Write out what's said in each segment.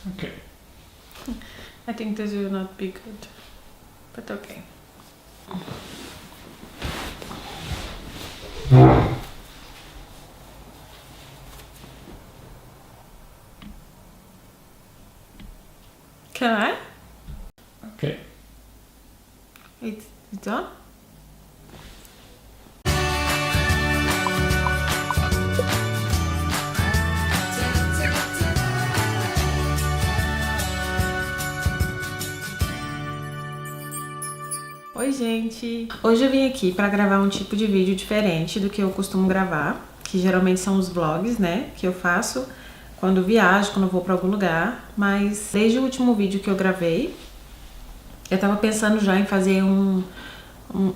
Okay. I think this will not be good, but okay. Can I? Okay. It's done? Oi, gente! Hoje eu vim aqui para gravar um tipo de vídeo diferente do que eu costumo gravar, que geralmente são os vlogs, né, que eu faço quando viajo, quando vou para algum lugar, mas desde o último vídeo que eu gravei, eu tava pensando já em fazer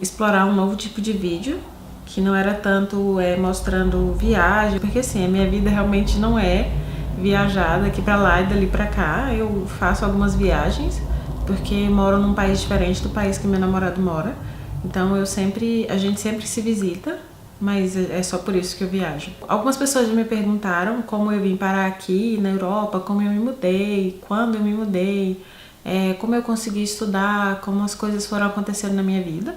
explorar um novo tipo de vídeo, que não era tanto mostrando viagem, porque assim, a minha vida realmente não é viajar daqui pra lá e dali pra cá. Eu faço algumas viagens, porque moro num país diferente do país que meu namorado mora. Então a gente sempre se visita, mas é só por isso que eu viajo. Algumas pessoas já me perguntaram como eu vim parar aqui na Europa, como eu me mudei, quando eu me mudei, como eu consegui estudar, como as coisas foram acontecendo na minha vida.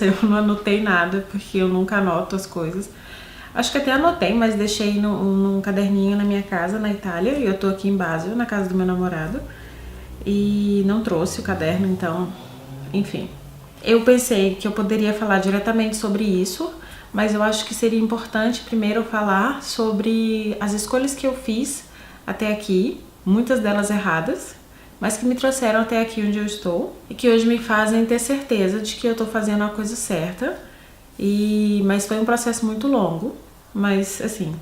Eu não anotei nada, porque eu nunca anoto as coisas. Acho que até anotei, mas deixei num caderninho na minha casa, na Itália. E eu tô aqui em Basel, na casa do meu namorado. E não trouxe o caderno, então, enfim. Eu pensei que eu poderia falar diretamente sobre isso, mas eu acho que seria importante primeiro falar sobre as escolhas que eu fiz até aqui, muitas delas erradas, mas que me trouxeram até aqui onde eu estou e que hoje me fazem ter certeza de que eu tô fazendo a coisa certa. Mas foi um processo muito longo, mas assim,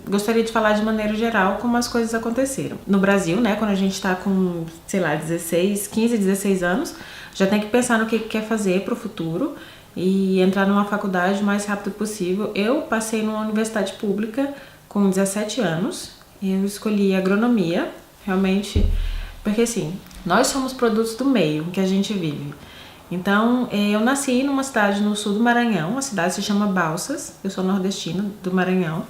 gostaria de falar de maneira geral como as coisas aconteceram. No Brasil, né, quando a gente tá com, sei lá, 15, 16 anos, já tem que pensar no que quer fazer pro futuro e entrar numa faculdade o mais rápido possível. Eu passei numa universidade pública com 17 anos, eu escolhi agronomia, realmente, porque assim, nós somos produtos do meio que a gente vive. Então, eu nasci numa cidade no sul do Maranhão, a cidade se chama Balsas, eu sou nordestina do Maranhão.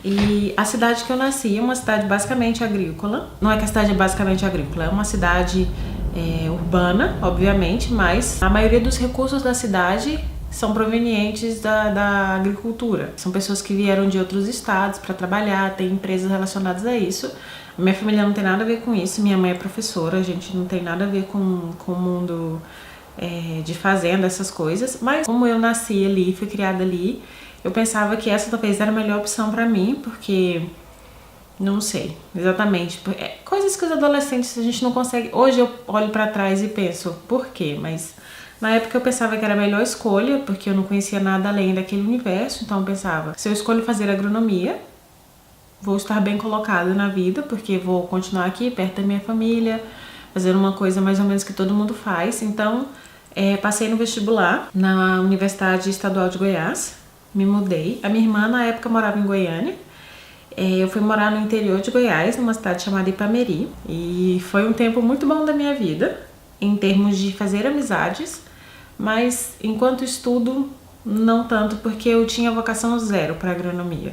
E a cidade que eu nasci é uma cidade basicamente agrícola. Não é que a cidade é basicamente agrícola, é uma cidade urbana, obviamente, mas a maioria dos recursos da cidade são provenientes da agricultura. São pessoas que vieram de outros estados para trabalhar, tem empresas relacionadas a isso. A minha família não tem nada a ver com isso, minha mãe é professora, a gente não tem nada a ver com o mundo de fazenda, essas coisas. Mas como eu nasci ali, fui criada ali, eu pensava que essa talvez era a melhor opção pra mim, porque não sei exatamente, coisas que os adolescentes a gente não consegue. Hoje eu olho pra trás e penso, por quê? Mas na época eu pensava que era a melhor escolha, porque eu não conhecia nada além daquele universo. Então eu pensava, se eu escolho fazer agronomia, vou estar bem colocada na vida, porque vou continuar aqui perto da minha família, fazendo uma coisa mais ou menos que todo mundo faz. Então passei no vestibular na Universidade Estadual de Goiás, me mudei. A minha irmã na época morava em Goiânia. Eu fui morar no interior de Goiás, numa cidade chamada Ipameri, e foi um tempo muito bom da minha vida, em termos de fazer amizades, mas enquanto estudo, não tanto, porque eu tinha vocação zero para agronomia.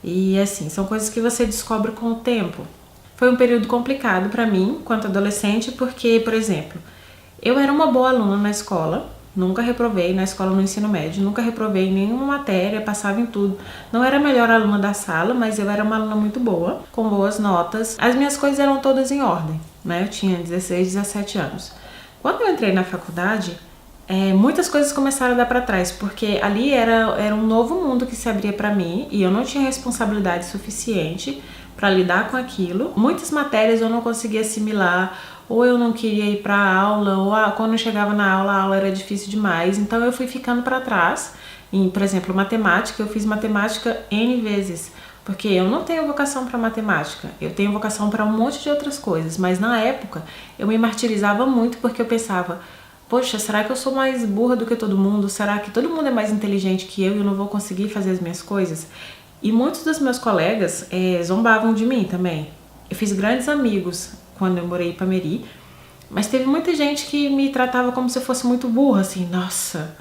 E assim, são coisas que você descobre com o tempo. Foi um período complicado para mim, enquanto adolescente, porque, por exemplo, eu era uma boa aluna na escola, nunca reprovei na escola no ensino médio, nunca reprovei em nenhuma matéria, passava em tudo. Não era a melhor aluna da sala, mas eu era uma aluna muito boa, com boas notas. As minhas coisas eram todas em ordem, né? Eu tinha 16, 17 anos. Quando eu entrei na faculdade, muitas coisas começaram a dar para trás, porque ali era um novo mundo que se abria para mim e eu não tinha responsabilidade suficiente para lidar com aquilo. Muitas matérias eu não conseguia assimilar, ou eu não queria ir para a aula, ou quando eu chegava na aula, a aula era difícil demais. Então eu fui ficando para trás. Por exemplo, matemática, eu fiz matemática N vezes, porque eu não tenho vocação para matemática, eu tenho vocação para um monte de outras coisas, mas na época eu me martirizava muito, porque eu pensava, poxa, será que eu sou mais burra do que todo mundo? Será que todo mundo é mais inteligente que eu e eu não vou conseguir fazer as minhas coisas? E muitos dos meus colegas zombavam de mim também. Eu fiz grandes amigos quando eu morei em Ipameri, mas teve muita gente que me tratava como se eu fosse muito burra, assim, nossa,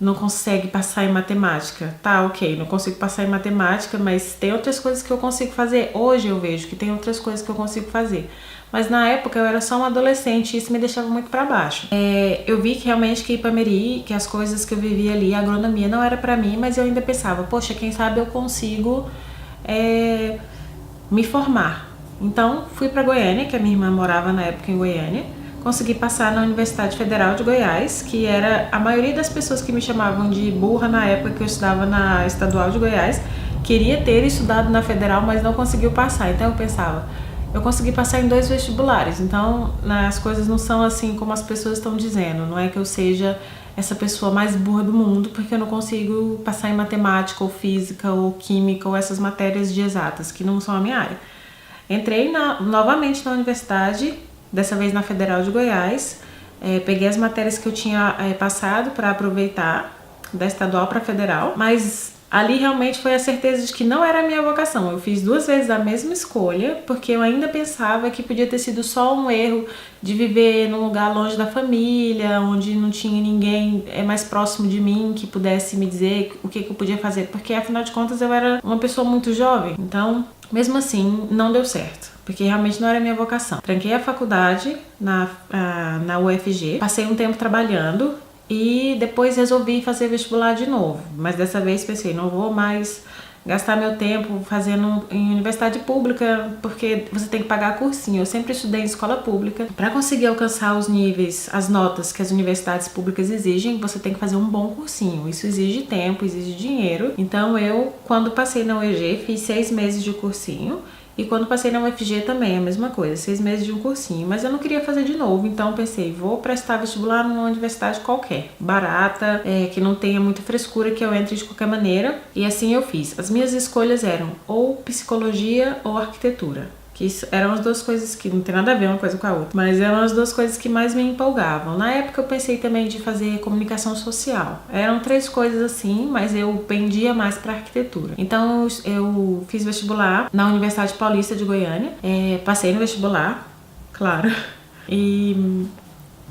não consegue passar em matemática. Tá, ok, não consigo passar em matemática, mas tem outras coisas que eu consigo fazer. Hoje eu vejo que tem outras coisas que eu consigo fazer. Mas na época eu era só uma adolescente e isso me deixava muito pra baixo. Eu vi que realmente que Ipameri, que as coisas que eu vivia ali, a agronomia não era pra mim, mas eu ainda pensava, poxa, quem sabe eu consigo me formar. Então fui pra Goiânia, que a minha irmã morava na época em Goiânia. Consegui passar na Universidade Federal de Goiás, que era a maioria das pessoas que me chamavam de burra na época que eu estudava na Estadual de Goiás, queria ter estudado na Federal, mas não conseguiu passar. Então eu pensava, eu consegui passar em 2 vestibulares, então as coisas não são assim como as pessoas estão dizendo. Não é que eu seja essa pessoa mais burra do mundo porque eu não consigo passar em matemática ou física ou química ou essas matérias de exatas, que não são a minha área. Entrei novamente na universidade, dessa vez na Federal de Goiás, peguei as matérias que eu tinha passado para aproveitar da estadual para federal, mas ali realmente foi a certeza de que não era a minha vocação. Eu fiz 2 vezes a mesma escolha, porque eu ainda pensava que podia ter sido só um erro de viver num lugar longe da família, onde não tinha ninguém mais próximo de mim que pudesse me dizer o que eu podia fazer, porque afinal de contas eu era uma pessoa muito jovem. Então, mesmo assim, não deu certo, porque realmente não era a minha vocação. Tranquei a faculdade na UFG, passei um tempo trabalhando e depois resolvi fazer vestibular de novo. Mas dessa vez pensei, não vou mais gastar meu tempo fazendo em universidade pública, porque você tem que pagar cursinho. Eu sempre estudei em escola pública. Para conseguir alcançar os níveis, as notas que as universidades públicas exigem, você tem que fazer um bom cursinho. Isso exige tempo, exige dinheiro. Então eu, quando passei na UEG, fiz 6 meses de cursinho. E quando passei na UFG também, a mesma coisa, 6 meses de um cursinho. Mas eu não queria fazer de novo, então pensei, vou prestar vestibular numa universidade qualquer, barata, que não tenha muita frescura, que eu entre de qualquer maneira. E assim eu fiz. As minhas escolhas eram ou psicologia ou arquitetura. Que isso eram as 2 coisas que não tem nada a ver uma coisa com a outra, mas eram as 2 coisas que mais me empolgavam. Na época eu pensei também de fazer comunicação social. Eram 3 coisas assim, mas eu pendia mais para arquitetura. Então eu fiz vestibular na Universidade Paulista de Goiânia, passei no vestibular, claro, e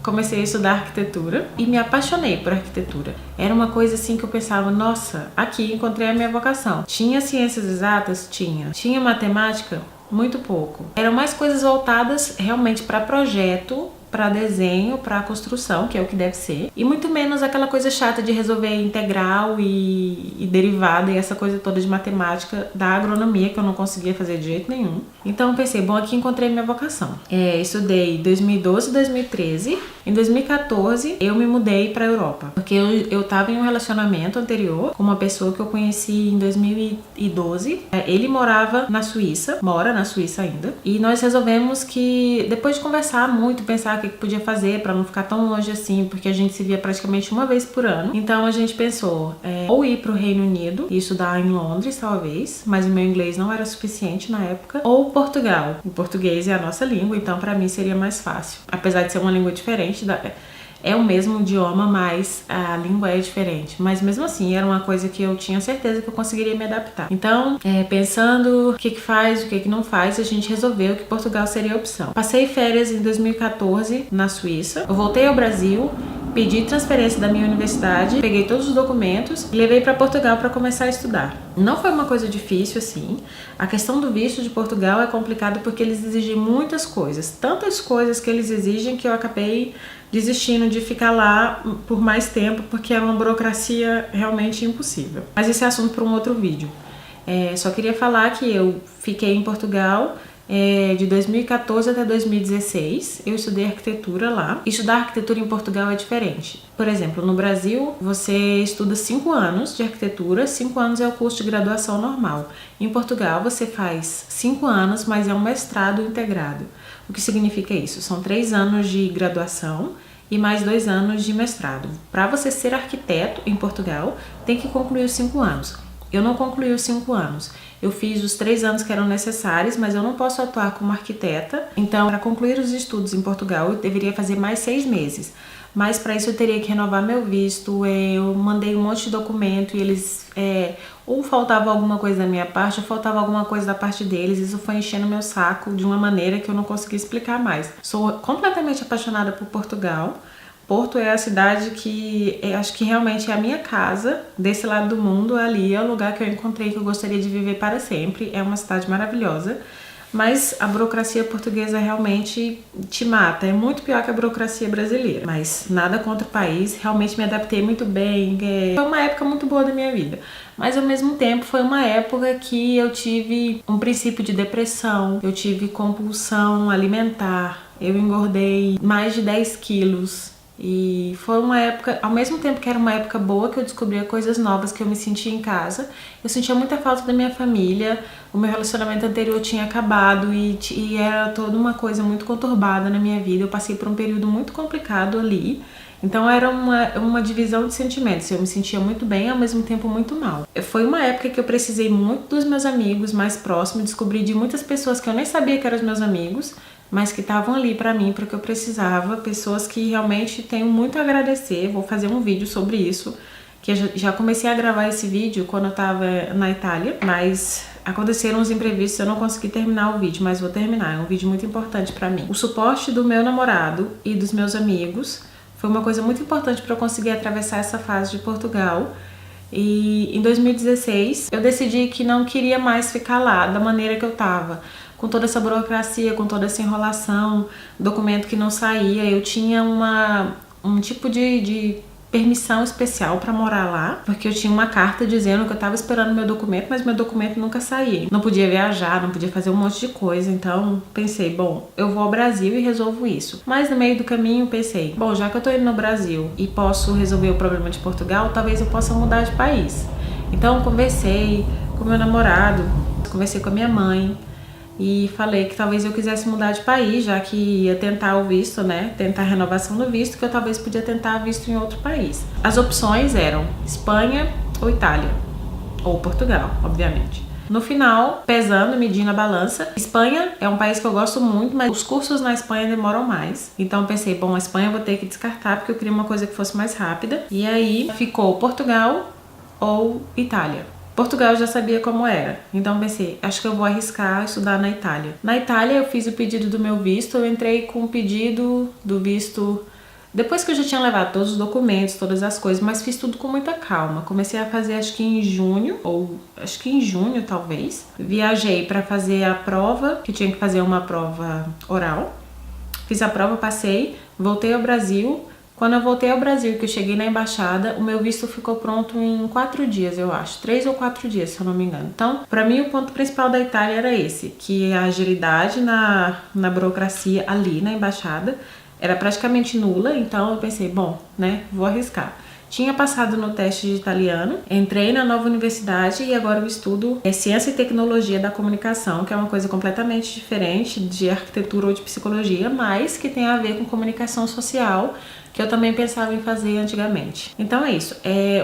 comecei a estudar arquitetura e me apaixonei por arquitetura. Era uma coisa assim que eu pensava, nossa, aqui encontrei a minha vocação. Tinha ciências exatas? Tinha. Tinha matemática? Muito pouco. Eram mais coisas voltadas realmente para projeto, para desenho, para construção, que é o que deve ser, e muito menos aquela coisa chata de resolver integral e derivada e essa coisa toda de matemática da agronomia que eu não conseguia fazer de jeito nenhum. Então eu pensei, bom, aqui encontrei minha vocação. Estudei 2012 e 2013. Em 2014 eu me mudei para a Europa, porque eu tava em um relacionamento anterior com uma pessoa que eu conheci em 2012. Ele morava na Suíça, mora na Suíça ainda, e nós resolvemos que depois de conversar muito, pensar o que podia fazer para não ficar tão longe assim, porque a gente se via praticamente uma vez por ano. Então a gente pensou ou ir para o Reino Unido e estudar em Londres talvez, mas o meu inglês não era suficiente na época, ou Portugal. O português é a nossa língua, então para mim seria mais fácil, apesar de ser uma língua diferente é o mesmo idioma, mas a língua é diferente. Mas mesmo assim, era uma coisa que eu tinha certeza que eu conseguiria me adaptar. Então, pensando o que faz, o que não faz, a gente resolveu que Portugal seria a opção. Passei férias em 2014 na Suíça. Eu voltei ao Brasil, pedi transferência da minha universidade, peguei todos os documentos e levei para Portugal para começar a estudar. Não foi uma coisa difícil assim. A questão do visto de Portugal é complicada porque eles exigem muitas coisas. Tantas coisas que eles exigem que eu acabei desistindo de ficar lá por mais tempo, porque é uma burocracia realmente impossível. Mas esse é assunto para um outro vídeo. Só queria falar que eu fiquei em Portugal de 2014 até 2016. Eu estudei arquitetura lá. Estudar arquitetura em Portugal é diferente. Por exemplo, no Brasil, você estuda 5 anos de arquitetura, 5 anos é o curso de graduação normal. Em Portugal, você faz 5 anos, mas é um mestrado integrado. O que significa isso? São 3 anos de graduação e mais 2 anos de mestrado. Para você ser arquiteto em Portugal, tem que concluir os 5 anos. Eu não concluí os 5 anos. Eu fiz os 3 anos que eram necessários, mas eu não posso atuar como arquiteta. Então, para concluir os estudos em Portugal, eu deveria fazer mais 6 meses. Mas para isso eu teria que renovar meu visto. Eu mandei um monte de documento e eles ou faltava alguma coisa da minha parte ou faltava alguma coisa da parte deles. Isso foi enchendo meu saco de uma maneira que eu não consegui explicar mais. Sou completamente apaixonada por Portugal, Porto é a cidade que acho que realmente é a minha casa, desse lado do mundo. Ali é o lugar que eu encontrei que eu gostaria de viver para sempre. É uma cidade maravilhosa. Mas a burocracia portuguesa realmente te mata, é muito pior que a burocracia brasileira. Mas nada contra o país, realmente me adaptei muito bem, foi uma época muito boa da minha vida. Mas ao mesmo tempo foi uma época que eu tive um princípio de depressão, eu tive compulsão alimentar, eu engordei mais de 10 quilos. E foi uma época, ao mesmo tempo que era uma época boa, que eu descobria coisas novas, que eu me sentia em casa, eu sentia muita falta da minha família, o meu relacionamento anterior tinha acabado e era toda uma coisa muito conturbada na minha vida, eu passei por um período muito complicado ali, então era uma divisão de sentimentos, eu me sentia muito bem e ao mesmo tempo muito mal. Foi uma época que eu precisei muito dos meus amigos mais próximos, descobri de muitas pessoas que eu nem sabia que eram os meus amigos, mas que estavam ali pra mim, porque eu precisava, pessoas que realmente tenho muito a agradecer. Vou fazer um vídeo sobre isso, que eu já comecei a gravar esse vídeo quando eu tava na Itália, mas aconteceram uns imprevistos, eu não consegui terminar o vídeo, mas vou terminar, é um vídeo muito importante pra mim. O suporte do meu namorado e dos meus amigos foi uma coisa muito importante pra eu conseguir atravessar essa fase de Portugal. E em 2016 eu decidi que não queria mais ficar lá da maneira que eu tava, com toda essa burocracia, com toda essa enrolação, documento que não saía. Eu tinha um tipo de permissão especial para morar lá, porque eu tinha uma carta dizendo que eu tava esperando meu documento, mas meu documento nunca saía. Não podia viajar, não podia fazer um monte de coisa, então pensei, bom, eu vou ao Brasil e resolvo isso. Mas no meio do caminho pensei, bom, já que eu tô indo no Brasil e posso resolver o problema de Portugal, talvez eu possa mudar de país. Então conversei com meu namorado, conversei com a minha mãe, e falei que talvez eu quisesse mudar de país, já que ia tentar o visto, né? Tentar a renovação do visto, que eu talvez podia tentar visto em outro país. As opções eram Espanha ou Itália, ou Portugal, obviamente. No final, pesando, medindo a balança, Espanha é um país que eu gosto muito, mas os cursos na Espanha demoram mais. Então pensei, bom, a Espanha eu vou ter que descartar, porque eu queria uma coisa que fosse mais rápida. E aí ficou Portugal ou Itália. Portugal eu já sabia como era, então pensei, acho que eu vou arriscar estudar na Itália. Na Itália eu fiz o pedido do meu visto, eu entrei com o pedido do visto depois que eu já tinha levado todos os documentos, todas as coisas, mas fiz tudo com muita calma. Comecei a fazer acho que em junho, ou acho que em junho talvez. Viajei para fazer a prova, que tinha que fazer uma prova oral. Fiz a prova, passei, voltei ao Brasil. Quando eu voltei ao Brasil, que eu cheguei na embaixada, o meu visto ficou pronto em 4 dias, eu acho. 3 ou 4 dias, se eu não me engano. Então, pra mim, o ponto principal da Itália era esse, que a agilidade na burocracia ali na embaixada era praticamente nula, então eu pensei, bom, né, vou arriscar. Tinha passado no teste de italiano, entrei na nova universidade e agora eu estudo Ciência e Tecnologia da Comunicação, que é uma coisa completamente diferente de arquitetura ou de psicologia, mas que tem a ver com comunicação social, que eu também pensava em fazer antigamente. Então é isso.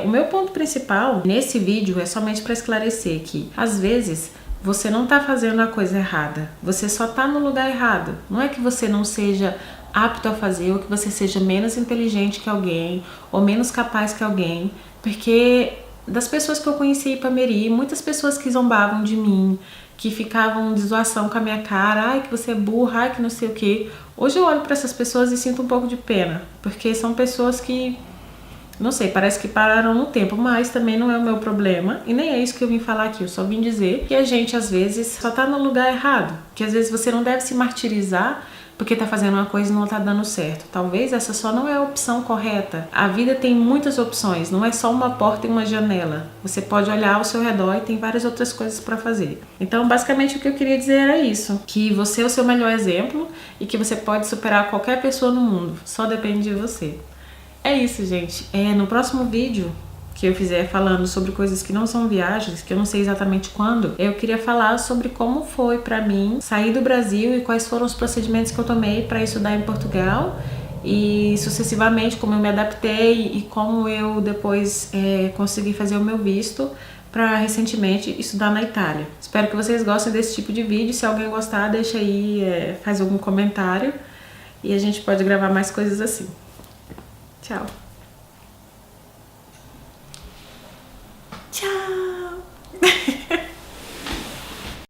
O meu ponto principal nesse vídeo é somente para esclarecer que, às vezes, você não tá fazendo a coisa errada, você só tá no lugar errado. Não é que você não seja apto a fazer ou que você seja menos inteligente que alguém ou menos capaz que alguém, porque das pessoas que eu conheci em Ipameri, muitas pessoas que zombavam de mim, que ficavam de zoação com a minha cara, ai que você é burra, ai que não sei o que. Hoje eu olho para essas pessoas e sinto um pouco de pena, porque são pessoas que, não sei, parece que pararam no tempo, mas também não é o meu problema e nem é isso que eu vim falar aqui. Eu só vim dizer que a gente às vezes só tá no lugar errado, que às vezes você não deve se martirizar porque tá fazendo uma coisa e não tá dando certo. Talvez essa só não é a opção correta. A vida tem muitas opções, não é só uma porta e uma janela. Você pode olhar ao seu redor e tem várias outras coisas para fazer. Então, basicamente, o que eu queria dizer era isso. Que você é o seu melhor exemplo e que você pode superar qualquer pessoa no mundo. Só depende de você. É isso, gente. No próximo vídeo que eu fizer falando sobre coisas que não são viagens, que eu não sei exatamente quando, eu queria falar sobre como foi pra mim sair do Brasil e quais foram os procedimentos que eu tomei para estudar em Portugal e sucessivamente como eu me adaptei e como eu depois consegui fazer o meu visto para recentemente estudar na Itália. Espero que vocês gostem desse tipo de vídeo. Se alguém gostar, deixa aí, faz algum comentário e a gente pode gravar mais coisas assim. Tchau!